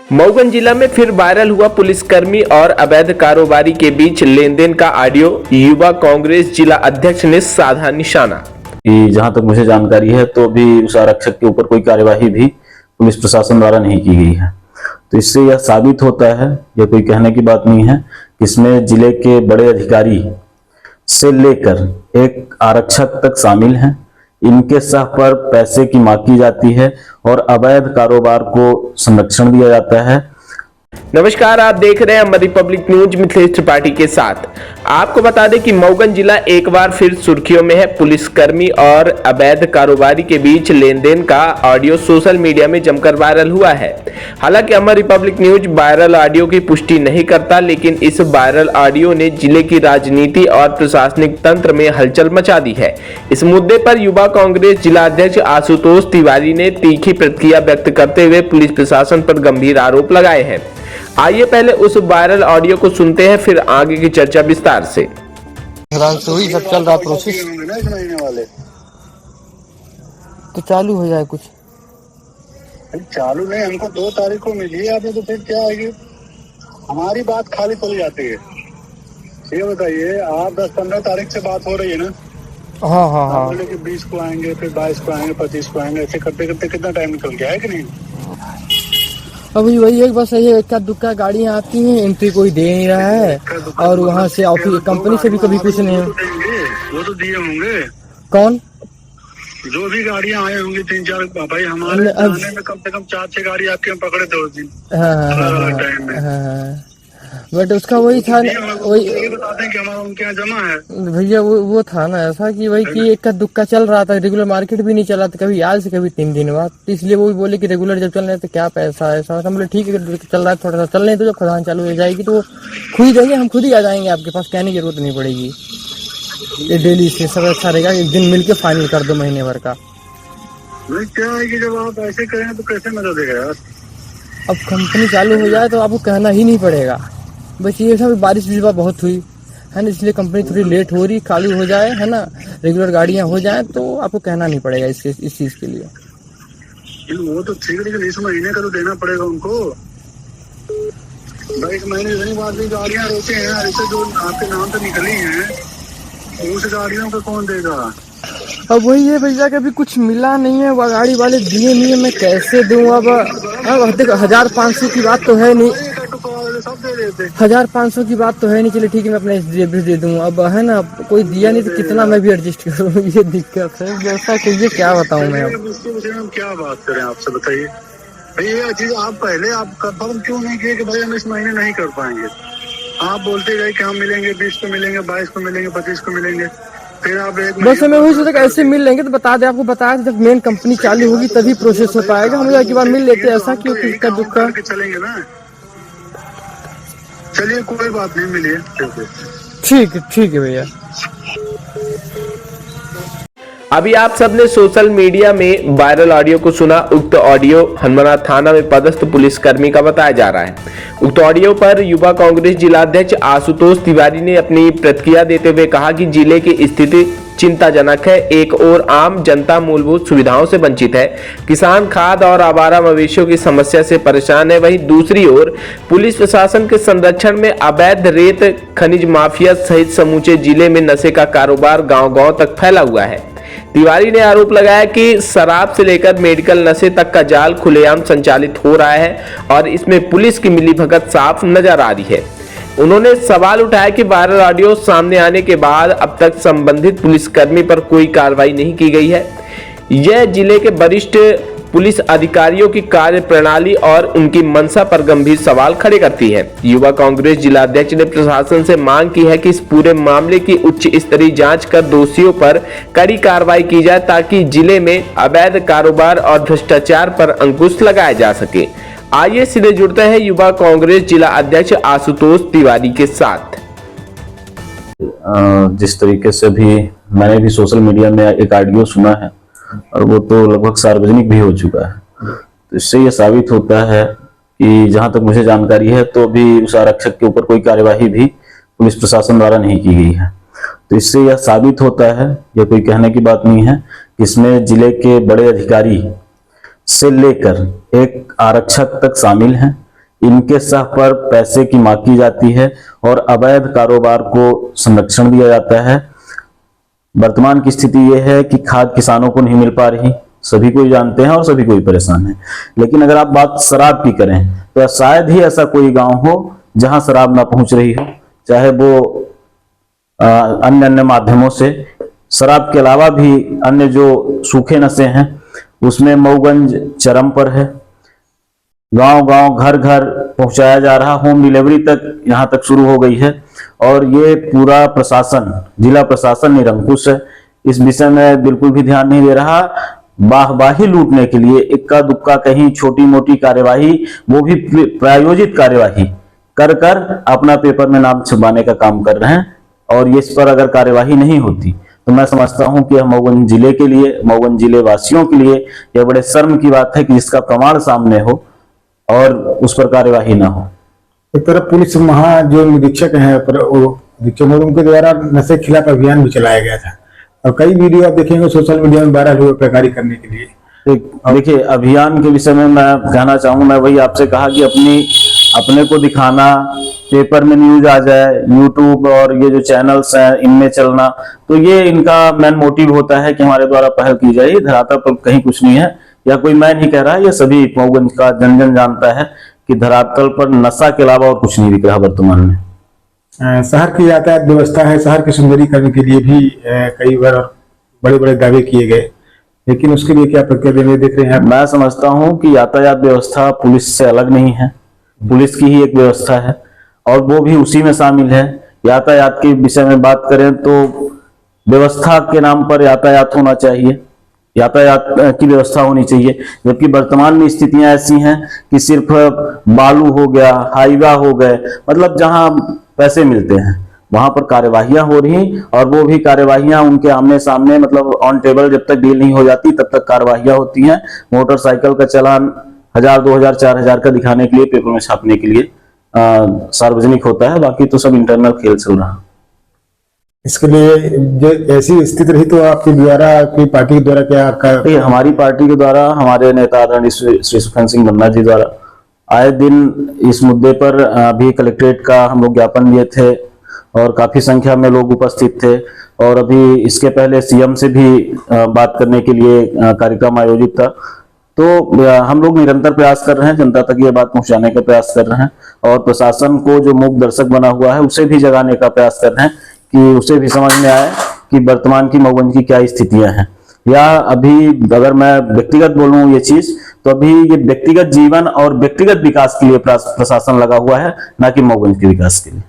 मऊगंज जिला में फिर वायरल हुआ पुलिसकर्मी और अवैध कारोबारी के बीच लेनदेन का ऑडियो। युवा कांग्रेस जिला अध्यक्ष ने साधा निशाना। जहां तक मुझे जानकारी है तो अभी उस आरक्षक के ऊपर कोई कार्यवाही भी पुलिस प्रशासन द्वारा नहीं की गई है। तो इससे यह साबित होता है, यह कोई कहने की बात नहीं है, इसमें जिले के बड़े अधिकारी से लेकर एक आरक्षक तक शामिल हैं। इनके सह पर पैसे की मांग की जाती है और अवैध कारोबार को संरक्षण दिया जाता है। नमस्कार, आप देख रहे हैं अमर रिपब्लिक न्यूज मिथिलेश त्रिपाठी के साथ। आपको बता दें कि मऊगंज जिला एक बार फिर सुर्खियों में है। पुलिसकर्मी और अवैध कारोबारी के बीच लेनदेन का ऑडियो सोशल मीडिया में जमकर वायरल हुआ है। हालांकि अमर रिपब्लिक न्यूज वायरल ऑडियो की पुष्टि नहीं करता, लेकिन इस वायरल ऑडियो ने जिले की राजनीति और प्रशासनिक तंत्र में हलचल मचा दी है। इस मुद्दे पर युवा कांग्रेस जिला अध्यक्ष आशुतोष तिवारी ने तीखी प्रतिक्रिया व्यक्त करते हुए पुलिस प्रशासन पर गंभीर आरोप लगाए हैं। आइए पहले उस वायरल ऑडियो को सुनते हैं, फिर आगे की चर्चा विस्तार से। वही सब चल रहा प्रोसेस तो चालू हो जाए। कुछ चालू नहीं, हमको 2 तारीख को मिली है। तो फिर क्या है कि हमारी बात खाली चली जाती है। ये बताइए, आप 10-15 तारीख से बात हो रही है ना? हाँ। बोले कि 20 को आएंगे, फिर 22 को आएंगे, 25 को आएंगे, ऐसे करते करते कितना टाइम निकल गया है कि नहीं? अभी वही एक बस ये इक्का दुक्का गाड़ियाँ आती हैं, एंट्री कोई दे नहीं रहा है। और वहाँ से ऑफिस कंपनी से भी कभी कुछ नहीं है। वो तो दिए होंगे। कौन? जो भी गाड़ियाँ आए होंगी 3-4 भाई, हमारे थाने में कम से कम 4-6 गाड़ी आपके हम पकड़े थे उस दिन। हाँ। टाइम में बट उसका वही था, वही बताते हैं कि हमारा उनके यहाँ जमा है भैया। वो था ना ऐसा कि वही कि इक्का दुक्का चल रहा था, रेगुलर मार्केट भी नहीं चला था, कभी आज से कभी 3 दिन बाद। तो इसलिए वो भी बोले कि रेगुलर जब चल रहे तो क्या पैसा ऐसा। हम बोले ठीक है, चल रहा है थोड़ा सा चल रहे तो जब खदान चालू हो जाएगी तो खुद ही देंगे, हम खुद ही आ जाएंगे आपके पास, कहने की जरूरत नहीं पड़ेगी। ये डेली से सब अच्छा रहेगा, एक दिन मिलके फाइनल कर दो महीने भर का। नहीं, क्या है कि जब आप ऐसे करें तो कैसे मदद देगा यार। अब कंपनी चालू हो जाए तो आपको कहना ही नहीं पड़ेगा। बस ये सब बारिश भी बहुत हुई है ना, इसलिए कंपनी थोड़ी लेट हो रही, चालू हो जाए है ना, रेगुलर गाड़ियां हो जाए तो आपको कहना नहीं पड़ेगा इस चीज के लिए। वो तो ठीक है, लेकिन इस महीने का तो देना पड़ेगा उनको। भाई 1 महीने देने बाद भी गाड़ियां रोके हैं, ऐसे जो आपके नाम पे निकली हैं उस गाड़ियों को कौन देगा? अब वही है भैया, कभी कुछ मिला नहीं है, वो गाड़ी वाले दिए नहीं है, मैं कैसे दूं? अब देखो 1500 की बात तो है नहीं, 1500 की बात तो है नहीं। चलिए ठीक है, मैं अपने भी दे दूं। अब है ना, कोई दिया नहीं तो कितना मैं भी एडजस्ट करूं, ये दिक्कत है। जैसा कि ये क्या बताऊं मैं अब। हम क्या बात करें आपसे, बताइए भाई। ये चीज आप पहले आप कंफर्म क्यों नहीं किए कि भाई हम इस महीने नहीं कर पाएंगे? आप बोलते गए कि हम मिलेंगे, 20 को मिलेंगे, 22 को मिलेंगे, 25 को मिलेंगे, फिर आप बस मैं वही सोचा ऐसे मिल लेंगे तो बता दे, आपको बताया जब मेन कंपनी चालू होगी तभी प्रोसेस हो पाएगा। हम एक बार मिल लेते, ऐसा क्यों किसका दुक्का चलेंगे ना। चलिए कोई बात नहीं, मिलिए। ठीक है भैया। अभी आप सबने सोशल मीडिया में वायरल ऑडियो को सुना। उक्त ऑडियो हनुमाना थाना में पदस्थ पुलिसकर्मी का बताया जा रहा है। उक्त ऑडियो पर युवा कांग्रेस जिला अध्यक्ष आशुतोष तिवारी ने अपनी प्रतिक्रिया देते हुए कहा कि जिले की स्थिति चिंताजनक है। एक ओर आम जनता मूलभूत सुविधाओं से वंचित है, किसान खाद और आवारा मवेशियों की समस्या से परेशान है, वहीं दूसरी ओर पुलिस प्रशासन के संरक्षण में अवैध रेत खनिज माफिया सहित समूचे जिले में नशे का कारोबार गांव-गांव तक फैला हुआ है। तिवारी ने आरोप लगाया कि शराब से लेकर मेडिकल नशे तक का जाल खुलेआम संचालित हो रहा है और इसमें पुलिस की मिलीभगत साफ नजर आ रही है। उन्होंने सवाल उठाया कि वायरल ऑडियो सामने आने के बाद अब तक संबंधित पुलिसकर्मी पर कोई कार्रवाई नहीं की गई है। यह जिले के वरिष्ठ पुलिस अधिकारियों की कार्य प्रणाली और उनकी मंशा पर गंभीर सवाल खड़े करती है। युवा कांग्रेस जिला अध्यक्ष ने प्रशासन से मांग की है कि इस पूरे मामले की उच्च स्तरीय जांच कर दोषियों पर कड़ी कार्रवाई की जाए ताकि जिले में अवैध कारोबार और भ्रष्टाचार पर अंकुश लगाया जा सके। आइए सीधे जुड़ते हैं युवा कांग्रेस जिला अध्यक्ष आशुतोष तिवारी के साथ। जिस तरीके से भी मैंने भी सोशल मीडिया में एक ऑडियो सुना है और वो तो लगभग सार्वजनिक भी हो चुका है, तो इससे ये साबित होता है कि जहां तक मुझे जानकारी है तो अभी उस आरक्षक के ऊपर कोई कार्यवाही भी पुलिस प्रशासन द्वारा नहीं की गई है। तो इससे यह साबित होता है, यह कोई कहने की बात नहीं है, इसमें जिले के बड़े अधिकारी से लेकर एक आरक्षक तक शामिल हैं। इनके सह पर पैसे की मांग की जाती है और अवैध कारोबार को संरक्षण दिया जाता है। वर्तमान की स्थिति यह है कि खाद किसानों को नहीं मिल पा रही, सभी कोई जानते हैं और सभी कोई परेशान है। लेकिन अगर आप बात शराब की करें तो शायद ही ऐसा कोई गांव हो जहां शराब ना पहुंच रही हो, चाहे वो अन्य माध्यमों से। शराब के अलावा भी अन्य जो सूखे नशे हैं उसमें मऊगंज चरम पर है। गांव गांव घर घर पहुंचाया जा रहा, होम डिलीवरी तक यहां तक शुरू हो गई है और ये पूरा प्रशासन, जिला प्रशासन निरंकुश है। इस विषय में बिल्कुल भी ध्यान नहीं दे रहा। वाहवाही लूटने के लिए इक्का दुक्का कहीं छोटी मोटी कार्यवाही, वो भी प्रायोजित कार्यवाही कर कर अपना पेपर में नाम छुपाने का काम कर रहे हैं। और इस पर अगर कार्यवाही नहीं होती तो मैं समझता हूं कि मऊगंज जिले के लिए, मऊगंज जिले वासियों के लिए यह बड़े शर्म की बात है कि जिसका प्रमाण सामने हो और उस पर कार्यवाही ना हो। एक तरफ पुलिस महा जो निरीक्षक हैं उनके द्वारा नशे के खिलाफ अभियान भी चलाया गया था और कई वीडियो आप देखेंगे सोशल मीडिया में वायरल हुए प्रकारी करने के लिए। देखिए, अभियान के विषय में मैं कहना चाहूँ, मैं वही आपसे कहा कि अपने को दिखाना, पेपर में न्यूज आ जाए, यूट्यूब और ये जो चैनल्स हैं इनमें चलना, तो ये इनका मेन मोटिव होता है कि हमारे द्वारा पहल की जाए। धरातल पर कहीं कुछ नहीं है, या कोई मैं नहीं कह रहा, ये सभी मऊगंज का जन जन जानता है कि धरातल पर नशा के अलावा और कुछ नहीं दिख रहा वर्तमान में। शहर की यातायात व्यवस्था है, शहर के सुंदरीकरण के लिए भी कई बार बड़े बड़े दावे किए गए, लेकिन उसके लिए क्या प्रक्रिया देख रहे हैं? मैं समझता हूं कि यातायात व्यवस्था पुलिस से अलग नहीं है, पुलिस की ही एक व्यवस्था है और वो भी उसी में शामिल है। यातायात के विषय में बात करें तो व्यवस्था के नाम पर यातायात होना चाहिए, यातायात की व्यवस्था होनी चाहिए। जबकि वर्तमान में स्थितियां ऐसी हैं कि सिर्फ बालू हो गया, हाईवा हो गए, मतलब जहां पैसे मिलते हैं वहां पर कार्यवाहियां हो रही, और वो भी कार्यवाहियां उनके आमने सामने, मतलब ऑन टेबल जब तक डील नहीं हो जाती तब तक कार्यवाहियां होती हैं। मोटरसाइकिल का चालान 1000, 2000, 4000 का दिखाने के लिए, पेपर में छापने के लिए सार्वजनिक होता है, बाकी तो सब इंटरनल खेल चल रहा है। इसके लिए जो ऐसी स्थिति रही तो आपके द्वारा, आपकी पार्टी के द्वारा क्या हमारी पार्टी के द्वारा, हमारे नेता आदरणीय श्री सुखन सिंह बन्ना जी द्वारा आए दिन इस मुद्दे पर अभी कलेक्ट्रेट का हम लोग ज्ञापन दिए थे और काफी संख्या में लोग उपस्थित थे। और अभी इसके पहले सीएम से भी बात करने के लिए कार्यक्रम आयोजित था। तो हम लोग निरंतर प्रयास कर रहे हैं, जनता तक ये बात पहुंचाने का प्रयास कर रहे हैं और प्रशासन को जो मूक दर्शक बना हुआ है उसे भी जगाने का प्रयास कर रहे हैं कि उसे भी समझ में आए कि वर्तमान की मऊगंज की क्या स्थितियां हैं। या अभी अगर मैं व्यक्तिगत बोलूं ये चीज, तो अभी ये व्यक्तिगत जीवन और व्यक्तिगत विकास के लिए प्रशासन लगा हुआ है, ना कि मऊगंज के विकास के लिए।